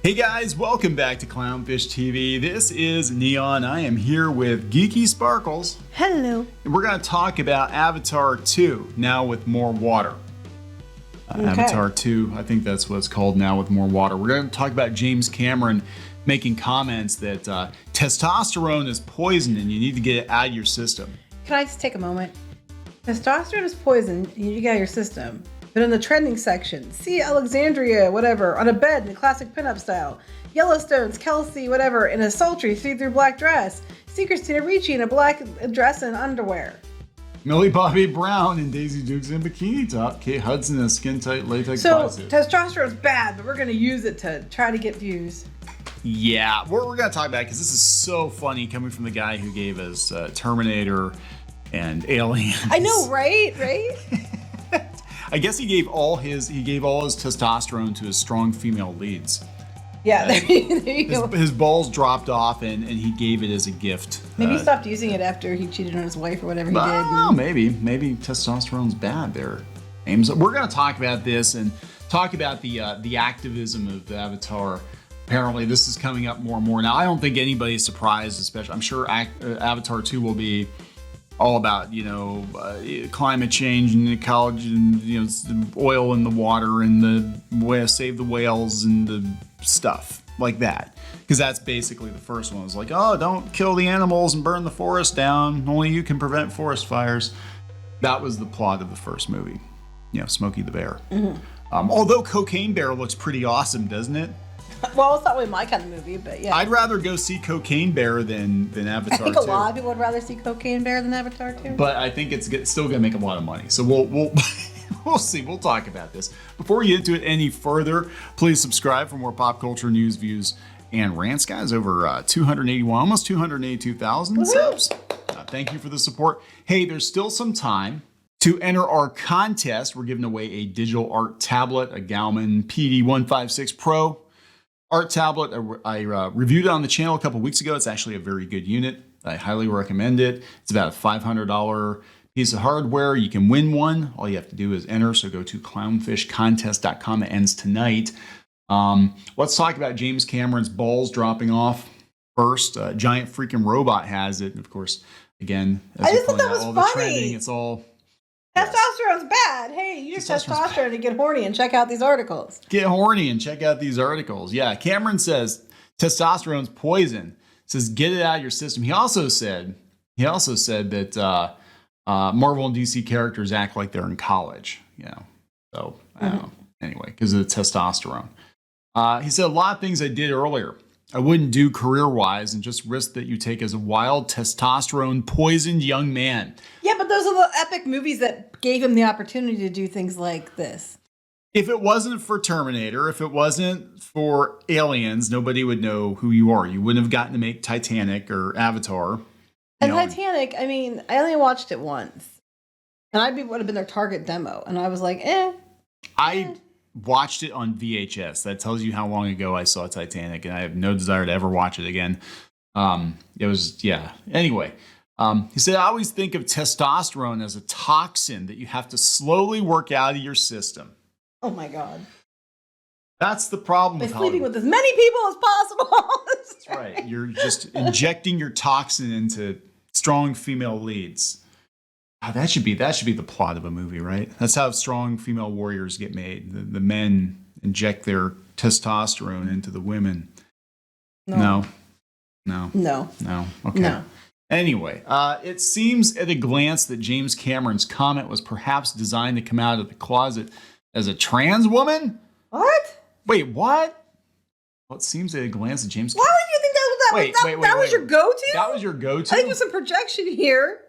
Hey guys, welcome back to Clownfish TV. This is Neon. I am here with Geeky Sparkles. Hello. And we're going to talk about Avatar 2, Now with More Water. Okay. Avatar 2, I think that's what it's called, Now with More Water. We're going to talk about James Cameron making comments that testosterone is poison and you need to get it out of your system. Can I just take a moment? Testosterone is poison. You need to get out of your system. But in the trending section, see Alexandria, whatever, on a bed in the classic pinup style. Yellowstone's Kelsey, whatever, in a sultry see-through black dress. See Christina Ricci in a black dress and underwear. Millie Bobby Brown and Daisy Dukes in bikini top. Kate Hudson in a skin-tight latex So bodysuit. testosterone's bad, but we're going to use it to try to get views. Yeah, we're going to talk about it because this is so funny coming from the guy who gave us Terminator and Aliens. I know, right? Right? I guess he gave all his testosterone to his strong female leads. Yeah, there you go. His balls dropped off and he gave it as a gift. Maybe he stopped using it after he cheated on his wife or whatever he did. Well, maybe testosterone's bad there. We're going to talk about this and talk about the activism of the Avatar. Apparently, this is coming up more and more. Now, I don't think anybody's surprised, especially. I'm sure Avatar 2 will be all about, climate change and ecology and, the oil in the water and the save the whales and the stuff like that. Because that's basically the first one. It was like, oh, don't kill the animals and burn the forest down. Only you can prevent forest fires. That was the plot of the first movie. Smokey the Bear. Mm-hmm. Although Cocaine Bear looks pretty awesome, doesn't it? Well, it's not really my kind of movie, but yeah. I'd rather go see Cocaine Bear than Avatar 2. I think a lot of people would rather see Cocaine Bear than Avatar 2. But I think it's still going to make a lot of money. So we'll we'll see. We'll talk about this. Before we get into it any further, please subscribe for more pop culture news, views, and rants. Guys, over 281, almost 282,000 subs. Thank you for the support. Hey, there's still some time to enter our contest. We're giving away a digital art tablet, a Gauman PD156 Pro art tablet. I reviewed it on the channel a couple weeks ago. It's actually a very good unit. I highly recommend it. It's about a $500 piece of hardware. You can win one. All you have to do is enter. So go to clownfishcontest.com. It ends tonight. Let's talk about James Cameron's balls dropping off first. A giant freaking robot has it. And of course, again, as I just thought that was all funny. the trending, it's all... Testosterone's bad. Hey, use testosterone to get horny and check out these articles. Get horny and check out these articles. Yeah, Cameron says testosterone's poison. Says get it out of your system. He also said that Marvel and DC characters act like they're in college. So I don't know. Anyway, because of the testosterone. He said a lot of things I did earlier I wouldn't do career-wise and just risk that you take as a wild testosterone poisoned young man. Yeah, but those are the epic movies that gave him the opportunity to do things like this. If it wasn't for Terminator, if it wasn't for Aliens, nobody would know who you are. You wouldn't have gotten to make Titanic or Avatar. And Titanic, I mean, I only watched it once. And would have been their target demo. And I was like, I watched it on VHS. That tells you how long ago I saw Titanic, and I have no desire to ever watch it again. Anyway, he said, I always think of testosterone as a toxin that you have to slowly work out of your system. Oh my God. That's the problem By with sleeping Hollywood. with as many people as possible. That's right. You're just injecting your toxin into strong female leads. That should be the plot of a movie, right? That's how strong female warriors get made. The men inject their testosterone into the women. No. Okay. No. Anyway, it seems at a glance that James Cameron's comment was perhaps designed to come out of the closet as a trans woman. What? Wait, what? Well, it seems at a glance that James. Why would you think that was your go-to? That was your go-to? I think there's some projection here.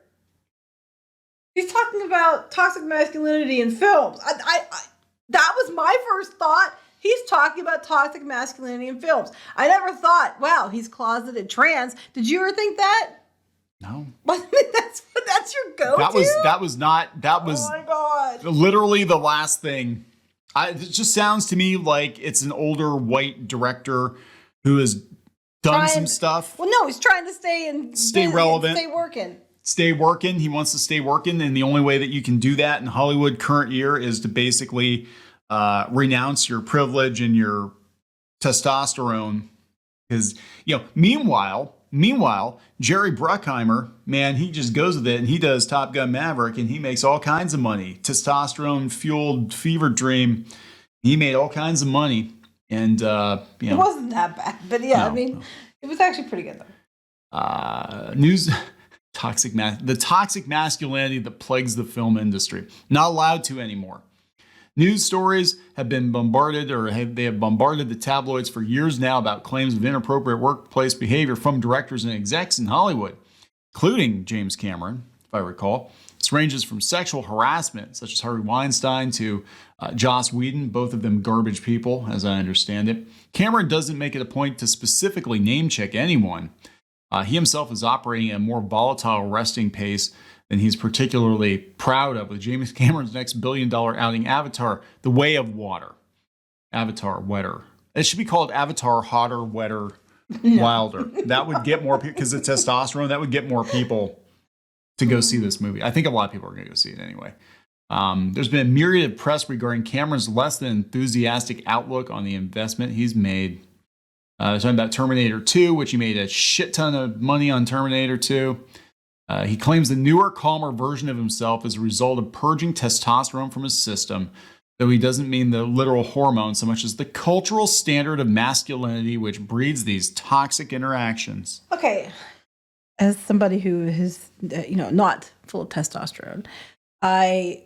He's talking about toxic masculinity in films. That was my first thought. He's talking about toxic masculinity in films. I never thought, wow, he's closeted trans. Did you ever think that? No. That's your go-to? That was Oh my God. literally the last thing. It just sounds to me like it's an older white director who has done some stuff. Well, no, he's trying to stay relevant. Stay working. He wants to stay working. And the only way that you can do that in Hollywood current year is to basically renounce your privilege and your testosterone, because meanwhile, Jerry Bruckheimer, man, he just goes with it and he does Top Gun Maverick and he makes all kinds of money. Testosterone fueled fever dream. He made all kinds of money, and it wasn't that bad, but yeah, no, I mean, it was actually pretty good though. News. The toxic masculinity that plagues the film industry. Not allowed to anymore. News stories have been bombarded, they have bombarded the tabloids for years now about claims of inappropriate workplace behavior from directors and execs in Hollywood, including James Cameron, if I recall. This ranges from sexual harassment, such as Harvey Weinstein, to Joss Whedon, both of them garbage people, as I understand it. Cameron doesn't make it a point to specifically name-check anyone. He himself is operating at a more volatile resting pace than he's particularly proud of, with James Cameron's next billion-dollar outing, Avatar: The Way of Water. Avatar Wetter. It should be called Avatar Hotter, Wetter, Wilder. That would get more people, because of testosterone, that would get more people to go see this movie. I think a lot of people are going to go see it anyway. There's been a myriad of press regarding Cameron's less than enthusiastic outlook on the investment he's made. Talking about Terminator 2, which he made a shit ton of money on Terminator 2. He claims the newer, calmer version of himself is a result of purging testosterone from his system, though he doesn't mean the literal hormone so much as the cultural standard of masculinity which breeds these toxic interactions. Okay, as somebody who is, not full of testosterone, I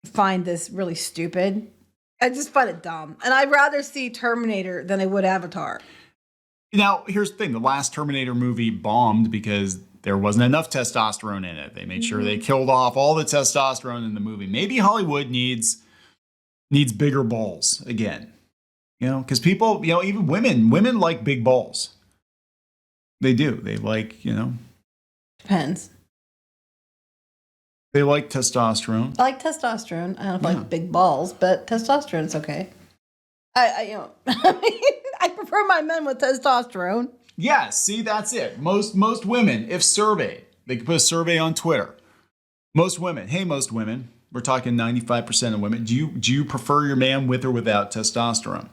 find this really stupid. I just find it dumb. And I'd rather see Terminator than I would Avatar. Now, here's the thing. The last Terminator movie bombed because there wasn't enough testosterone in it. They made sure they killed off all the testosterone in the movie. Maybe Hollywood needs bigger balls again. Because people, even women like big balls. They do. They like, Depends. They like testosterone. I like testosterone. I don't like big balls, but testosterone's okay. I prefer my men with testosterone. Yeah, see, that's it. Most women, if surveyed, they could put a survey on Twitter. Most women, we're talking 95% of women. Do you prefer your man with or without testosterone?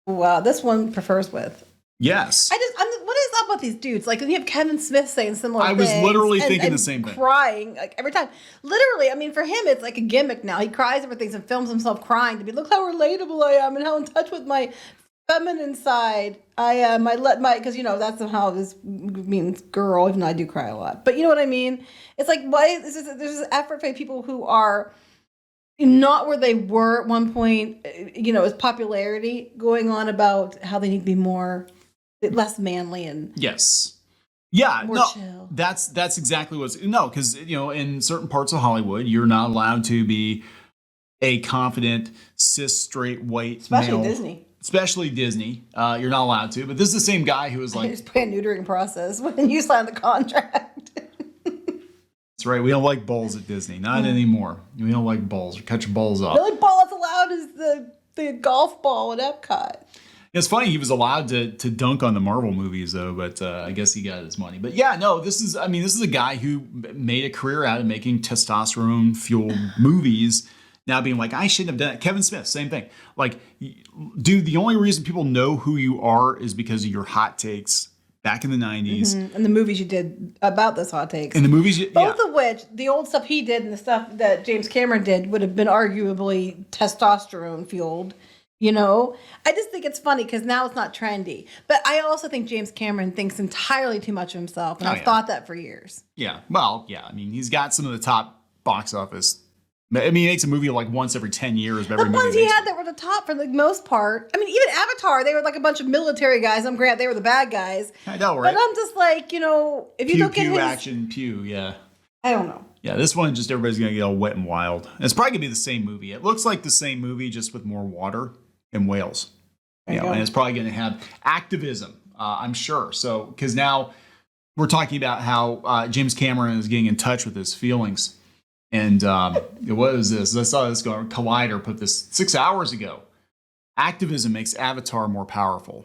Wow, this one prefers with. Yes. What is up with these dudes? Like, you have Kevin Smith saying similar things. I was literally thinking the same thing. Crying, like, every time. Literally, I mean, for him, it's like a gimmick now. He cries over things and films himself crying to be, look how relatable I am and how in touch with my feminine side I am. Because, that's how this means girl, even though I do cry a lot. But you know what I mean? It's like, why there's this effort for people who are not where they were at one point, as popularity going on about how they need to be less manly and yes, yeah, more chill. That's exactly because in certain parts of Hollywood you're not allowed to be a confident cis straight white male. Especially Disney, you're not allowed to. But this is the same guy who was like, it's a neutering process when you sign the contract. That's right. We don't like balls at Disney, not anymore. We don't like balls. We cut your balls off. The only ball that's allowed is the golf ball at Epcot. It's funny, he was allowed to dunk on the Marvel movies, though, but I guess he got his money. But yeah, no, this is a guy who made a career out of making testosterone-fueled movies, now being like, I shouldn't have done it. Kevin Smith, same thing. Like, dude, the only reason people know who you are is because of your hot takes back in the 90s. Mm-hmm. And the movies you did about those hot takes. And the movies Both of which, the old stuff he did and the stuff that James Cameron did would have been arguably testosterone-fueled. I just think it's funny because now it's not trendy. But I also think James Cameron thinks entirely too much of himself. And I've thought that for years. Yeah. Well, yeah. I mean, he's got some of the top box office. I mean, he makes a movie like once every 10 years. The ones he had that were the top for the most part. I mean, even Avatar, they were like a bunch of military guys. I'm glad they were the bad guys. I know, right? But I'm just like, if you look at his... action, yeah. I don't know. Yeah, this one, just everybody's going to get all wet and wild. And it's probably going to be the same movie. It looks like the same movie, just with more water and whales. And it's probably going to have activism, I'm sure. So, because now we're talking about how James Cameron is getting in touch with his feelings. And what is this? I saw this going, Collider put this 6 hours ago. Activism makes Avatar more powerful.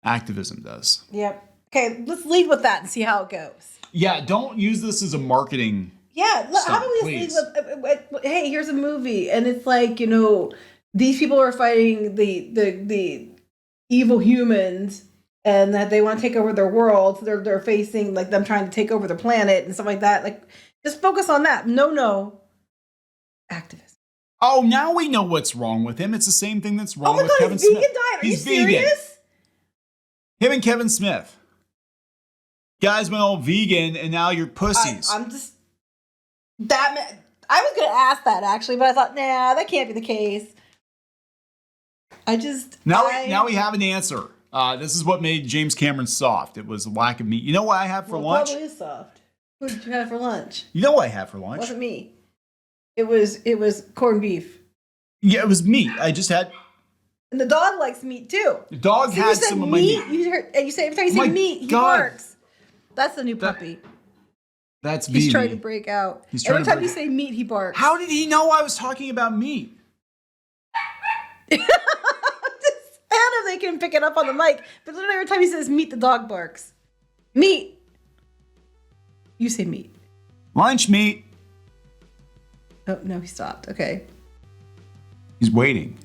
Activism does. Yep. Okay, let's lead with that and see how it goes. Yeah, don't use this as a marketing. Yeah, how do we lead with, hey, here's a movie. And it's like, these people are fighting the evil humans and that they want to take over their world. So they're facing like them trying to take over the planet and stuff like that. Like, just focus on that. No. Activism. Oh, now we know what's wrong with him. It's the same thing that's wrong with Kevin he's Smith. vegan diet. Are He's you serious? Him and Kevin Smith. Guys went all vegan and now you're pussies. I'm just I was gonna ask that actually, but I thought, nah, that can't be the case. Now we have an answer. This is what made James Cameron soft. It was a lack of meat. You know what I have for lunch? Probably is soft. What did you have for lunch? You know what I had for lunch? It wasn't me. It was corned beef. Yeah, it was meat. I just had. And the dog likes meat too. The dog had some of my meat. You say every time you say meat, he barks. That's the new puppy. That's Vivi. He's trying to break out. Every time you say meat, he barks. How did he know I was talking about meat? I don't know if they can pick it up on the mic, but literally every time he says meat, the dog barks. Meat. You say meat. Lunch meat. Oh, no, he stopped. Okay. He's waiting.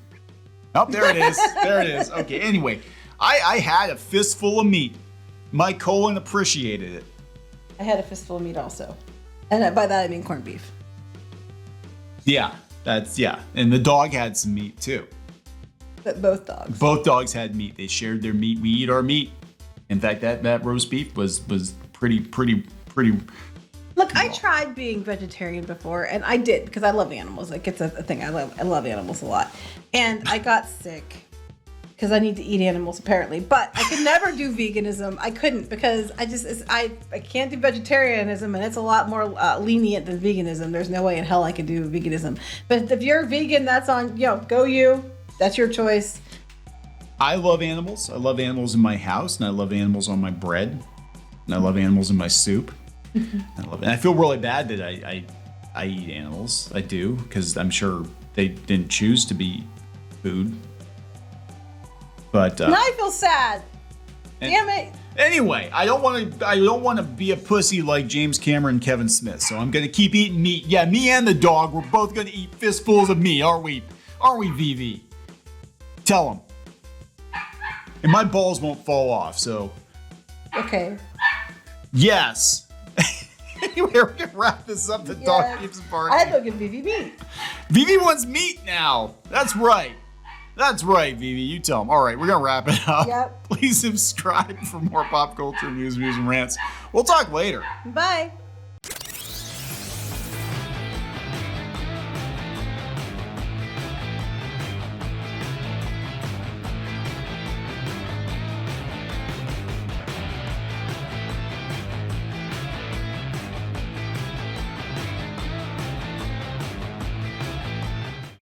Oh, there it is. There it is. Okay, anyway, I had a fistful of meat. My colon appreciated it. I had a fistful of meat also. And by that I mean corned beef. Yeah, and the dog had some meat too. But both dogs. Both dogs had meat. They shared their meat. We eat our meat. In fact, that roast beef was pretty. Look, I tried being vegetarian before, and I did because I love animals. Like, it's a thing. I love animals a lot, and I got sick because I need to eat animals apparently. But I could never do veganism. I couldn't because I can't do vegetarianism, and it's a lot more lenient than veganism. There's no way in hell I could do veganism. But if you're vegan, that's on go you. That's your choice. I love animals. I love animals in my house, and I love animals on my bread, and I love animals in my soup. I love it. And I feel really bad that I eat animals. I do, because I'm sure they didn't choose to be food. But now I feel sad. Damn it. Anyway, I don't want to be a pussy like James Cameron and Kevin Smith. So I'm gonna keep eating meat. Yeah, me and the dog. We're both gonna eat fistfuls of meat, aren't we? Aren't we, Vivi? Tell him. And my balls won't fall off. So. Okay. Yes. Anyway, we're gonna wrap this up. The dog keeps barking. I had to give Vivi meat. Vivi wants meat now. That's right. That's right, Vivi. You tell him. All right, we're gonna wrap it up. Yep. Please subscribe for more pop culture news, views, and rants. We'll talk later. Bye.